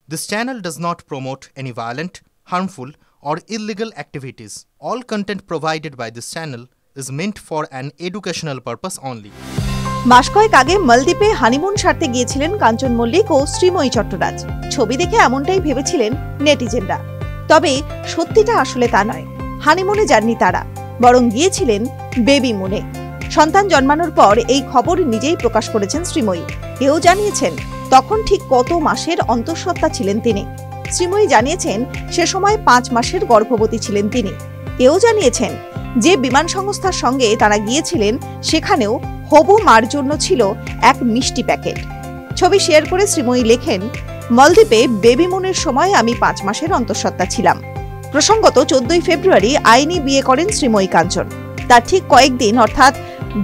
This channel does not promote any violent, harmful, or illegal activities. All content provided by this channel is meant for an educational purpose only. মাস কয়েক আগে মালদ্বীপে honeymoon সারতে গিয়েছিলেন কাঞ্চন মল্লিক ও শ্রীময়ী চট্টরাজ। ছবি দেখে এমনটাই ভেবেছিলেন নেটিজেনরা। তবে সত্যিটা আসলে তা নয়। হানিমুনে যাননি তারা, বরং গিয়েছিলেন বেবি মুনে। সন্তান জন্মানোর পর এই খবর নিজেই প্রকাশ করেছেন শ্রীময়ী। এও জানিয়েছেন তখন ঠিক কত মাসের অন্তঃসত্ত্বা ছিলেন তিনি। শ্রীময়ী জানিয়েছেন সে সময় 5 মাসের গর্ভবতী ছিলেন তিনি। এও জানিয়েছেন যে বিমান সংস্থার সঙ্গে তারা গিয়েছিলেন সেখানেও হবু মার জন্য ছিল এক মিষ্টি প্যাকেট। ছবি শেয়ার করে শ্রীময়ী লেখেন, মালদ্বীপে বেবি মুনের সময় আমি 5 মাসের অন্তঃসত্ত্বা ছিলাম। প্রসঙ্গত 14 ফেব্রুয়ারি আইনি বিয়ে করেন শ্রীময়ী কাঞ্চন। তার ঠিক কয়েকদিন অর্থাৎ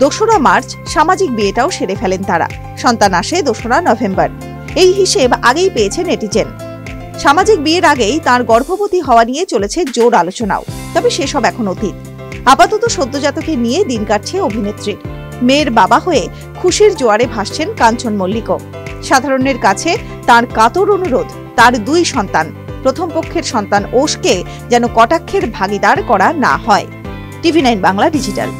2রা মার্চ সামাজিক বিয়েটাও সেরে ফেলেন তারা। সন্তান আসে 2রা নভেম্বর। এই হিসেব আগেই পেয়েছে নেটিজেন। সামাজিক বিয়ের আগেই তার গর্ভবতী হওয়া নিয়ে চলেছে জোর আলোচনাও। তবে সেসব এখন অতীত। আপাতত সদ্যজাতকে নিয়ে দিন কাটছে অভিনেত্রীর। মেয়ের বাবা হয়ে খুশির জোয়ারে ভাসছেন কাঞ্চন মল্লিকও। সাধারণের কাছে তার কাতর অনুরোধ তার 2 সন্তান, প্রথম পক্ষের সন্তান ওশকে যেন কটাক্ষের ভাগিদার করা না হয়। টিভি9 বাংলা ডিজিটাল।